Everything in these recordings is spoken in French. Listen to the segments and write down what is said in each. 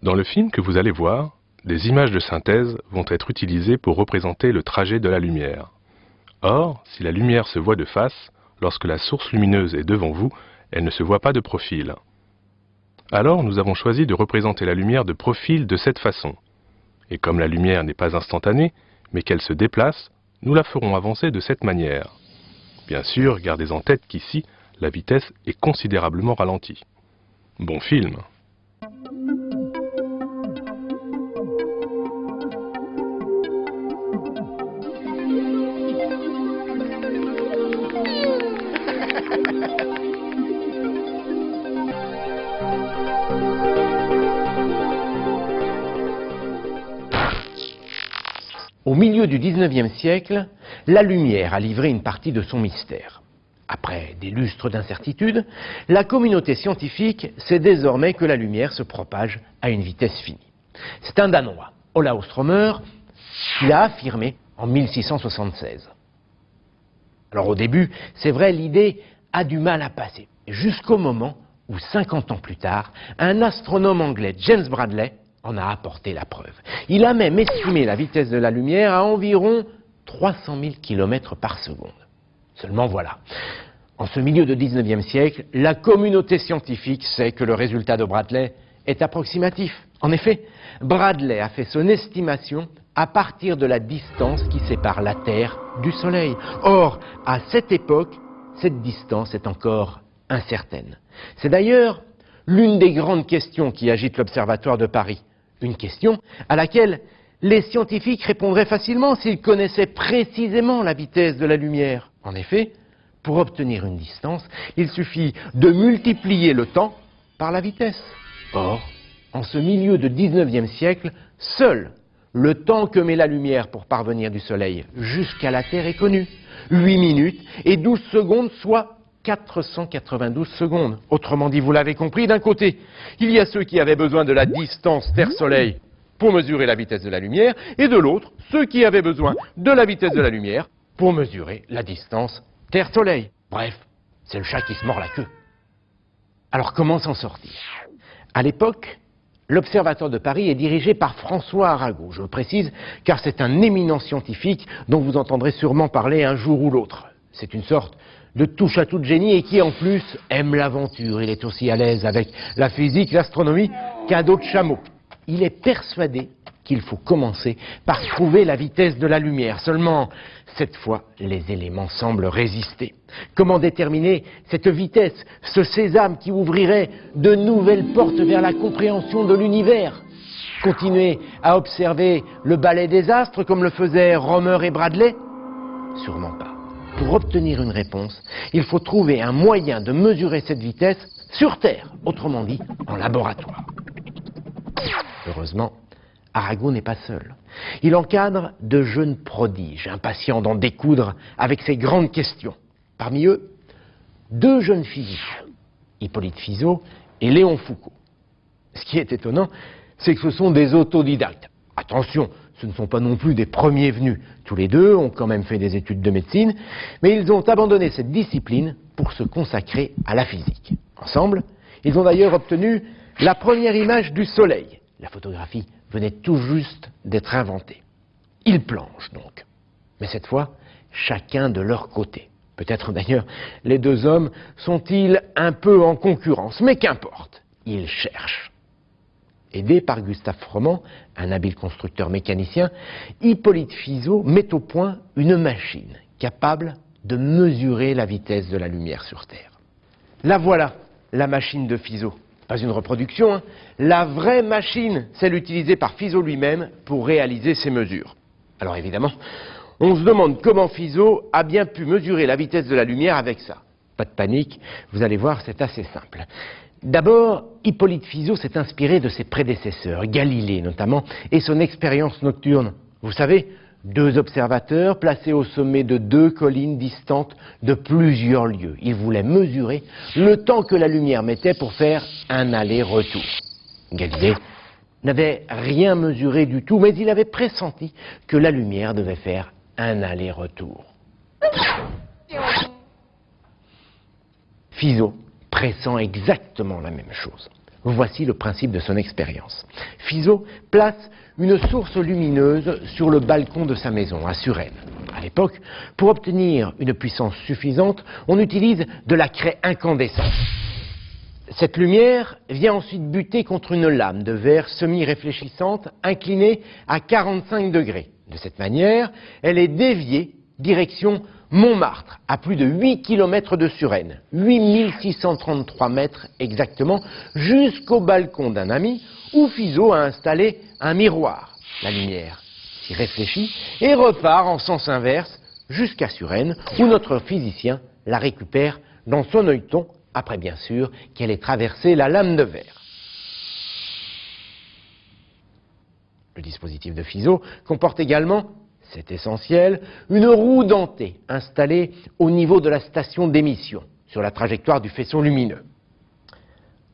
Dans le film que vous allez voir, des images de synthèse vont être utilisées pour représenter le trajet de la lumière. Or, si la lumière se voit de face, lorsque la source lumineuse est devant vous, elle ne se voit pas de profil. Alors, nous avons choisi de représenter la lumière de profil de cette façon. Et comme la lumière n'est pas instantanée, mais qu'elle se déplace, nous la ferons avancer de cette manière. Bien sûr, gardez en tête qu'ici, la vitesse est considérablement ralentie. Bon film! Au milieu du XIXe siècle, la lumière a livré une partie de son mystère. Après des lustres d'incertitude, la communauté scientifique sait désormais que la lumière se propage à une vitesse finie. C'est un Danois, Olaus Rømer, qui l'a affirmé en 1676. Alors au début, c'est vrai, l'idée a du mal à passer, jusqu'au moment où, 50 ans plus tard, un astronome anglais, James Bradley, en a apporté la preuve. Il a même estimé la vitesse de la lumière à environ 300 000 km par seconde. Seulement voilà, en ce milieu de 19e siècle, la communauté scientifique sait que le résultat de Bradley est approximatif. En effet, Bradley a fait son estimation à partir de la distance qui sépare la Terre du Soleil. Or, à cette époque, cette distance est encore incertaine. C'est d'ailleurs l'une des grandes questions qui agitent l'Observatoire de Paris. Une question à laquelle les scientifiques répondraient facilement s'ils connaissaient précisément la vitesse de la lumière. En effet, pour obtenir une distance, il suffit de multiplier le temps par la vitesse. Or, en ce milieu de 19e siècle, seul le temps que met la lumière pour parvenir du Soleil jusqu'à la Terre est connu. 8 minutes et 12 secondes, soit 492 secondes. Autrement dit, vous l'avez compris, d'un côté, il y a ceux qui avaient besoin de la distance Terre-Soleil pour mesurer la vitesse de la lumière, et de l'autre, ceux qui avaient besoin de la vitesse de la lumière pour mesurer la distance Terre-Soleil. Bref, c'est le chat qui se mord la queue. Alors comment s'en sortir? À l'époque, l'Observatoire de Paris est dirigé par François Arago. Je le précise car c'est un éminent scientifique dont vous entendrez sûrement parler un jour ou l'autre. C'est une sorte de touche-à-tout de génie et qui en plus aime l'aventure. Il est aussi à l'aise avec la physique, l'astronomie qu'un dos de chameau. Il est persuadé qu'il faut commencer par trouver la vitesse de la lumière. Seulement, cette fois, les éléments semblent résister. Comment déterminer cette vitesse, ce sésame qui ouvrirait de nouvelles portes vers la compréhension de l'univers? Continuer à observer le ballet des astres comme le faisaient Rømer et Bradley? Sûrement pas. Pour obtenir une réponse, il faut trouver un moyen de mesurer cette vitesse sur Terre, autrement dit, en laboratoire. Heureusement, Arago n'est pas seul. Il encadre de jeunes prodiges, impatients d'en découdre avec ces grandes questions. Parmi eux, 2 jeunes physiciens, Hippolyte Fizeau et Léon Foucault. Ce qui est étonnant, c'est que ce sont des autodidactes. Attention, ce ne sont pas non plus des premiers venus. Tous les deux ont quand même fait des études de médecine, mais ils ont abandonné cette discipline pour se consacrer à la physique. Ensemble, ils ont d'ailleurs obtenu la première image du Soleil. La photographie venait tout juste d'être inventée. Ils planchent donc. Mais cette fois, chacun de leur côté. Peut-être d'ailleurs, les 2 hommes sont-ils un peu en concurrence, mais qu'importe, ils cherchent. Aidé par Gustave Froment, un habile constructeur mécanicien, Hippolyte Fizeau met au point une machine capable de mesurer la vitesse de la lumière sur Terre. La voilà, la machine de Fizeau. Pas une reproduction, hein. La vraie machine, celle utilisée par Fizeau lui-même pour réaliser ses mesures. Alors évidemment, on se demande comment Fizeau a bien pu mesurer la vitesse de la lumière avec ça. Pas de panique, vous allez voir, c'est assez simple. D'abord, Hippolyte Fizeau s'est inspiré de ses prédécesseurs, Galilée notamment, et son expérience nocturne. Vous savez, 2 observateurs placés au sommet de 2 collines distantes de plusieurs lieues. Ils voulaient mesurer le temps que la lumière mettait pour faire un aller-retour. Galilée n'avait rien mesuré du tout, mais il avait pressenti que la lumière devait faire un aller-retour. Fizeau pressent exactement la même chose. Voici le principe de son expérience. Fizeau place une source lumineuse sur le balcon de sa maison à Suresnes. À l'époque, pour obtenir une puissance suffisante, on utilise de la craie incandescente. Cette lumière vient ensuite buter contre une lame de verre semi-réfléchissante inclinée à 45 degrés. De cette manière, elle est déviée direction Montmartre, à plus de 8 km de Suresnes, 8633 mètres exactement, jusqu'au balcon d'un ami où Fizeau a installé un miroir. La lumière s'y réfléchit et repart en sens inverse jusqu'à Suresnes, où notre physicien la récupère dans son œilleton, après bien sûr qu'elle ait traversé la lame de verre. Le dispositif de Fizeau comporte également, c'est essentiel, une roue dentée installée au niveau de la station d'émission, sur la trajectoire du faisceau lumineux.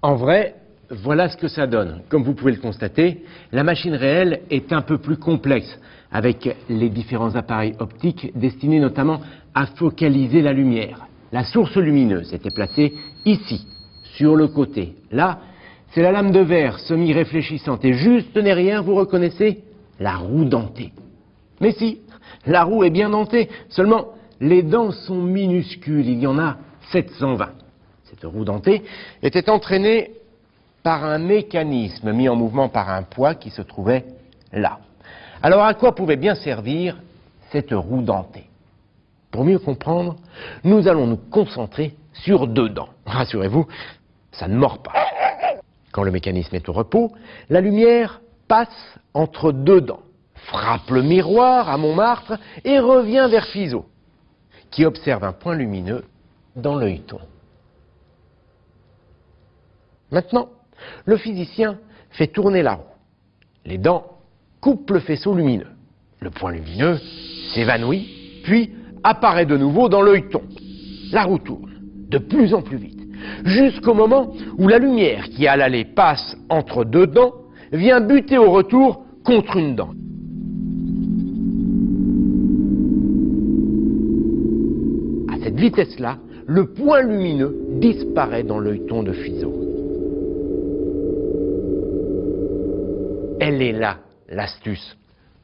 En vrai, voilà ce que ça donne. Comme vous pouvez le constater, la machine réelle est un peu plus complexe, avec les différents appareils optiques destinés notamment à focaliser la lumière. La source lumineuse était placée ici, sur le côté. Là, c'est la lame de verre semi-réfléchissante. Et juste derrière, vous reconnaissez la roue dentée. Mais si, la roue est bien dentée, seulement les dents sont minuscules, il y en a 720. Cette roue dentée était entraînée par un mécanisme mis en mouvement par un poids qui se trouvait là. Alors à quoi pouvait bien servir cette roue dentée? Pour mieux comprendre, nous allons nous concentrer sur deux dents. Rassurez-vous, ça ne mord pas. Quand le mécanisme est au repos, la lumière passe entre deux dents, frappe le miroir à Montmartre et revient vers Fizeau, qui observe un point lumineux dans l'œilleton. Maintenant, le physicien fait tourner la roue. Les dents coupent le faisceau lumineux. Le point lumineux s'évanouit, puis apparaît de nouveau dans l'œilleton. La roue tourne de plus en plus vite, jusqu'au moment où la lumière qui à l'aller passe entre deux dents vient buter au retour contre une dent. À cette vitesse-là, le point lumineux disparaît dans l'œilleton de Fizeau. Elle est là, l'astuce.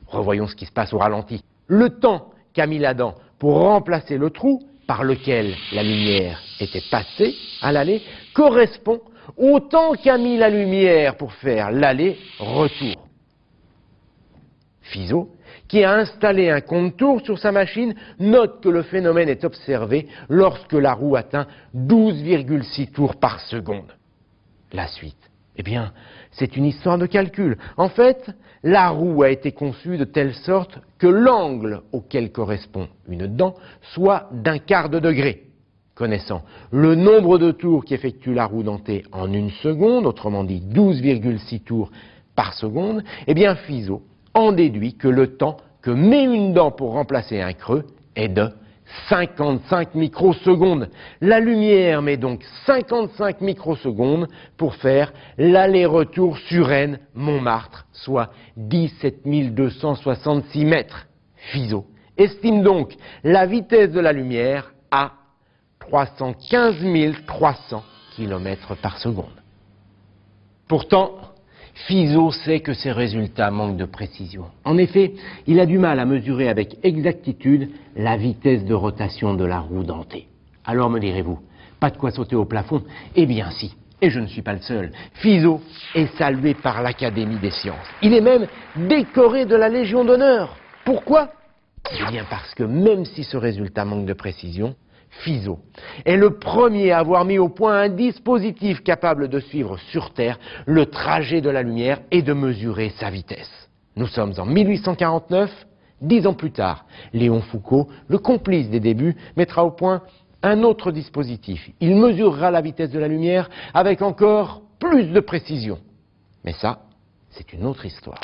Revoyons ce qui se passe au ralenti. Le temps qu'a mis la dent pour remplacer le trou par lequel la lumière était passée à l'aller correspond au temps qu'a mis la lumière pour faire l'aller-retour. Fizeau, qui a installé un compte-tours sur sa machine, note que le phénomène est observé lorsque la roue atteint 12,6 tours par seconde. La suite, eh bien, c'est une histoire de calcul. En fait, la roue a été conçue de telle sorte que l'angle auquel correspond une dent soit d'un quart de degré. Connaissant le nombre de tours qu'effectue la roue dentée en une seconde, autrement dit 12,6 tours par seconde, eh bien Fizeau en déduit que le temps que met une dent pour remplacer un creux est de 55 microsecondes. La lumière met donc 55 microsecondes pour faire l'aller-retour Suresnes-Montmartre, soit 17 266 mètres. Fizeau estime donc la vitesse de la lumière à 315 300 km par seconde. Pourtant, Fizeau sait que ces résultats manquent de précision. En effet, il a du mal à mesurer avec exactitude la vitesse de rotation de la roue dentée. Alors me direz-vous, pas de quoi sauter au plafond? Eh bien si, et je ne suis pas le seul. Fizeau est salué par l'Académie des sciences. Il est même décoré de la Légion d'honneur. Pourquoi? Eh bien parce que même si ce résultat manque de précision, Fizeau est le premier à avoir mis au point un dispositif capable de suivre sur Terre le trajet de la lumière et de mesurer sa vitesse. Nous sommes en 1849, 10 ans plus tard. Léon Foucault, le complice des débuts, mettra au point un autre dispositif. Il mesurera la vitesse de la lumière avec encore plus de précision. Mais ça, c'est une autre histoire.